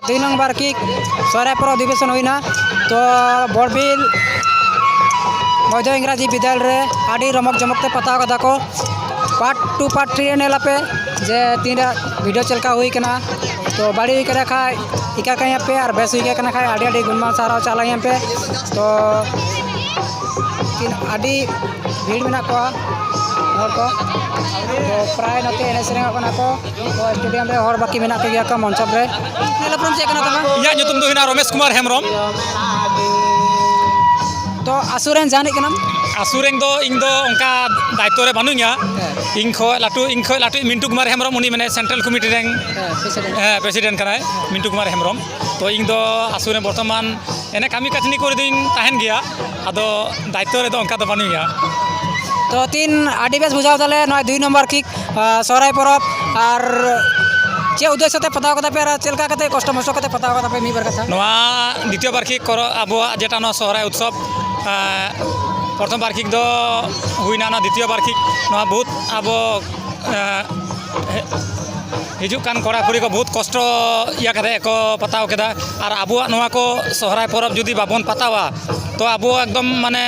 2 number की सोहराय पर्व अधिवेशन हुईना तो बड़बिल मध्य इंग्राजी विद्यालय रे आड़ी रमक जमकते पता कदा को पार्ट 2 पार्ट 3 नेलापे जे तीन वीडियो चलका हुई कना तो बड़ी हुई करे खाय इका कहीं पे और बेस हुई कना खाय आड़ी आड़ी गुणमान सारा चला यहाँ पे तो तीन आड़ी भीड़ में को हर को तो प्राय नते एने सेरेंग कना को तो स्टेडियम रे हर बाकी मेना के का मंच रे नेलपुरम चेक कना तमा या nyutum do hina Romesh Kumar Hemrom तो आसुरेन जाने के नाम आसुरेन दो इन दो उनका दायित्व रे बानुया इन खो लाटू मिंटू कुमार हेमरम उनी माने सेंट्रल कमिटी रेंग प्रेसिडेंट कनाय मिंटू कुमार हेमरम तो इन दो आसुरेन बर्तमान एने कामी काटनी कर दिन ताहेन गया आदो दायित्व रे दो उनका दो बानुया तो तीन आड़ी बेस बुझाव दाले नय 2 नंबर की सोहराय पर्व और चे उद्देश्य ते पता कता पे चलका कते कष्ट मष्ट कते पता कता पे मी बर कथा नवा द्वितीय बार्षिक कर आबो जेटा न सोहराय उत्सव प्रथम बार्षिक दो हुईना ना द्वितीय बार्षिक नवा बहुत आबो हिजुक कान कड़ा कुड़ी को बहुत कष्ट या कते को पताव केदा और आबो नवा को सोहराय पर्व जुदी बाबन पतावा तो आबो एकदम माने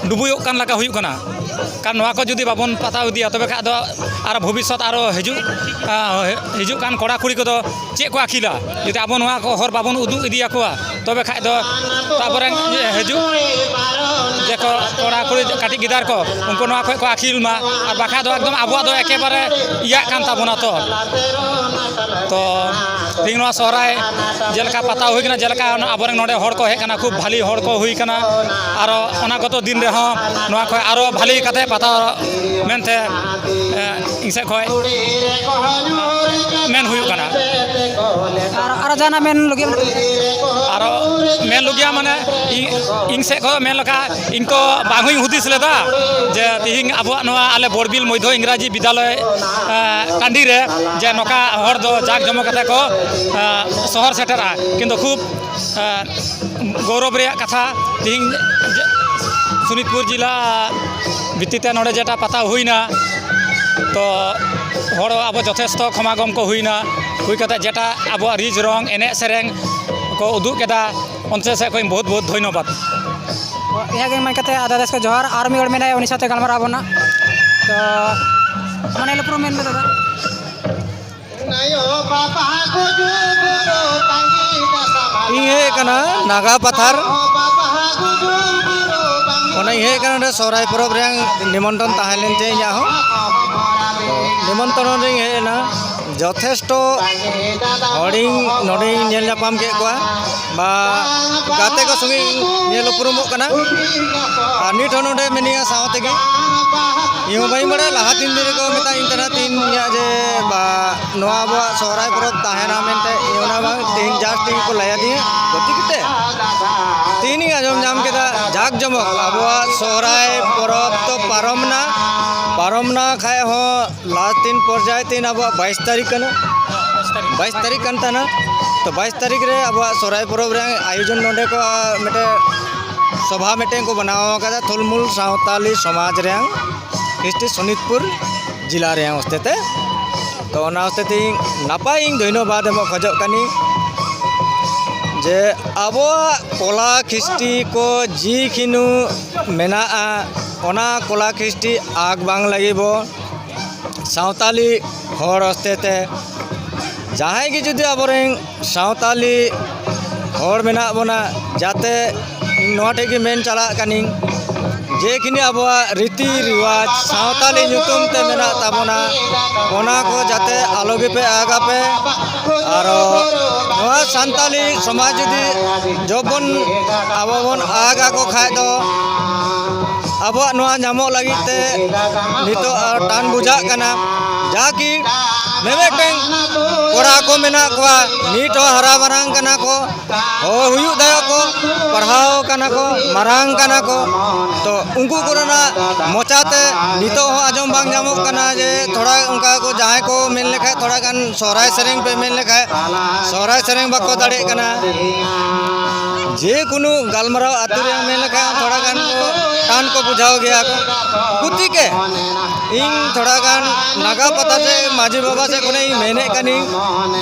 डुबुयो कान लगा हुई कना कारण नवा को जुदी बाबन पताव दिया तबे खा दो आर भविष्यत आरो हिजुक कान कड़ा कुड़ी को दो चे को आखिला जुदी आबो नवा को हर बाबन उदु इदिया को तबे खा दो ताबरे हिजुक देखो कड़ा कुड़ी काटी गिदार को उनको नवा को आखिल मा और बाखा दो एकदम आबो दो एकेबारे इया कान ताबोना तो तीन सोहराय जेलका पता हुई कना जेलका आबोरे नोडे हड़ को हेकना खूब भाली हड़ को हुई कना आरो ओना गत दिन रे हो नवा को आरो भाली कते पता मेनते इसे खय मेन हुई कना और जाना मेन लगे आरो मेन लुगिया माने इन से को मेन लका इनको बांगुई हुदिस लेदा जे तिहिं आबो नवा आले बड़बिल मध्य इंग्राजी विद्यालय टांडी रे जे नोका हर दो जाक जमो कते को शहर सेटरा किंतु खूब गौरव रे कथा तिहिं सुनीतपुर जिला भित्तिते नोडे जेटा पता हुईना तो हर आबो यथेष्ट क्षमागम को हुईना हुई कते जेटा आबो रिज रंग एने सेरेंग को उदुग केदा उनसे से कोई बहुत बहुत धन्यवाद यहाँ के मैं कहते आधा देश को जोहार आर्मी और मेना उन्हीं साथे गलमार आबोना तो माने लपुर मेन में दादा ये कना नागा पथार ओना ये कना सोहराय पर्व रे निमंत्रण ताहेलेन ते या हो निमंत्रण रे हे ना যথেষ্ট হড়িং নডিং নেল নাপাম কে কোয়া বা গাতে को संगे नेल उपरुमो कना আর निट नोडे मेनिया सावते गे यो बाई बड़े लाहा दिन दिन को मेता इंतना तीन या जे बा नोआ बा सोहराय पर्व ताहेना मेनते योना बा तीन जास्ट तीन को लाया दिए गति किते तीन ही आजम जाम केदा जाक जमक आबो सोहराय पर्व तो पारमना खाए हो लास्ट दिन पर्याय तीन अब 22 तारीख कना 22 तारीख कनता ना तो 22 तारीख रे अब सोहराय पर्व रे आयोजन नोडे को मेटे सभा मेटे को बनावा कदा थुलमुल सावताली समाज रे कृष्टि सोनितपुर जिला रे हस्ते तो ओना हस्ते नापाय धन्यवाद एम खजो कानी जे आबो कला कृष्टि को जिखिनु मेना ओना कला कृष्टि आग बांग लागिबो सावताली हर हस्ते जहां की जुदी आबोरें सावताली हर मेना बोना जाते नोटे की मेन चला कानी जेखिनि आबोआ रीति रिवाज सावताली नुतुम ते मेना ताबोना ओना को जाते आलोगे पे आगा पे और नोआ सांताली समाज जुदी जबन आबोबन आगा को खाए दो अब नामो लगी नितो टान बुझा कना जाकि मेमेटें कोड़ा को मेना को नीट हरा मारांग कना को हुयु दायो को पढ़ाओ कना को मारांग कना को तो उनको कोरोना मोचाते नितो आजम बांग जामो कना जे थोड़ा उनका को जहां को मेन लेखा थोड़ा गान सोहराय सेरेंग पे मेन लेखा सोहराय सेरेंग बाको दाड़े कना जेकुनु गालमाराव आतु रे मेन लखा थोड़ा गान को टान को बुझाव गया को गुती के इन थोड़ा गान नागा पता से माझी बाबा से कोने मेने कनी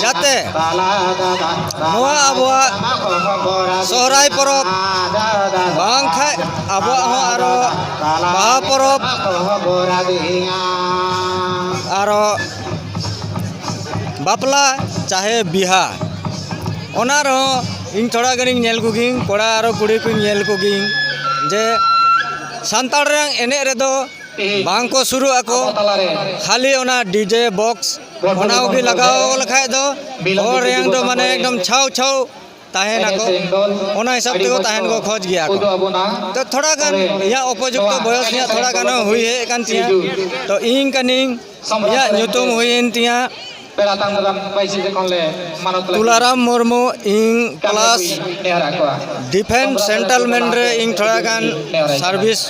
जाते नोआ अबुआ सोहराय परब बांग खाय अबुआ हो आरो बाहा परब आरो बापला चाहे बिहा ओना रो इन थोड़ा गनिंग नेल कुगिंग कोड़ा आरो कुड़ी को नेल कुगिंग जे सांताड़ रंग एने रे दो बांग को शुरू ako खाली ओना डीजे बॉक्स ओना भी लगाओ लखाय दो और yang दो माने एकदम छाव छाव ताहेन ako ओना हिसाब ते को ताहेन को खोज गया को तो थोड़ा गान या उपयुक्त बयस या थोड़ा गान हुई है कान तिया तो इन कनिंग या nyutum huin तिया तुलाराम मुर्मू इंग क्लास डिफेंस सेंटलमेंट रे इंग थोड़ा गान सर्विस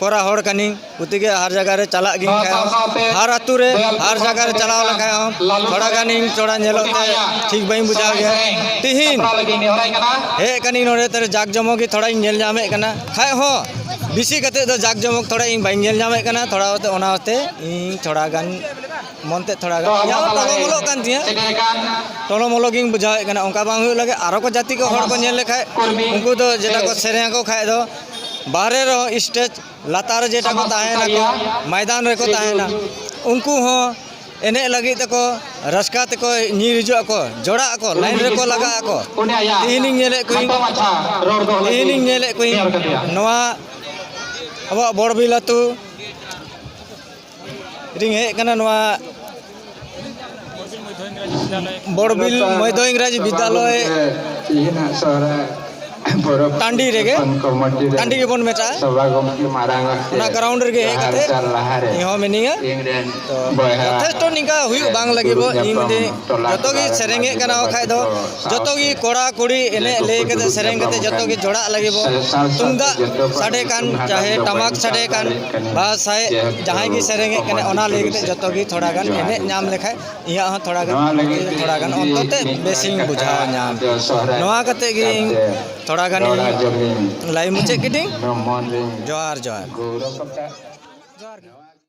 कोरा होड़ कनी उतिगे हर जगह रे चला गिन खाय हर अतु रे हर जगह रे चलाव लखाय थोड़ा गान इंग थोड़ा नेलोते ठीक बई बुझा गया तिहिन हे कनी नोरे तेरे जाग जमो की थोड़ा नेल जामे कना खाय हो बिसी कते दो जाग जमक थोड़ा इंग बई नेल जामे कना थोड़ा होते ओना होते इंग थोड़ा गान मनते थोड़ा गान या टोलो मोलो कान दिया टोलो मोलो गिंग बुझाव कना ओंका बांग हुई लगे आरो को जाति को होड़ को नेल लेखाय उनको तो जेटा को सेरे को खाय दो बाहरे रो स्टेज लातार जेटा को ताहेना को मैदान रे को ताहेना उनको हो एने लगी तको रस्का तको नीरिजो को जोड़ा को लाइन रे को लगा को तीनिंग नेले कोई नवा अब बड़बिलातु रिंग हे कना नवा बड़बिल मध्य इंग्राजी विद्यालय टांडी रेगे टांडी के बन मेटा ना ग्राउंड रे हे कते इहो मेनिया तो यथेष्ट निका हुई बांग लागिबो इ मते जतो की सेरेंगे कना खाय दो जतो की कोड़ा कुड़ी एने ले कते सेरेंग कते जतो की जोड़ा लागिबो तुंदा साडे कान चाहे टमाक साडे कान बा साय जहां की सेरेंगे कने ओना ले कते जतो की थोड़ा गान एने नाम लेखाय इहा ह थोड़ा गान अंतते बेसिंग बुझा नाम नोआ कते की थोड़ा गान लाई मुचे किडिंग जोहार जोहार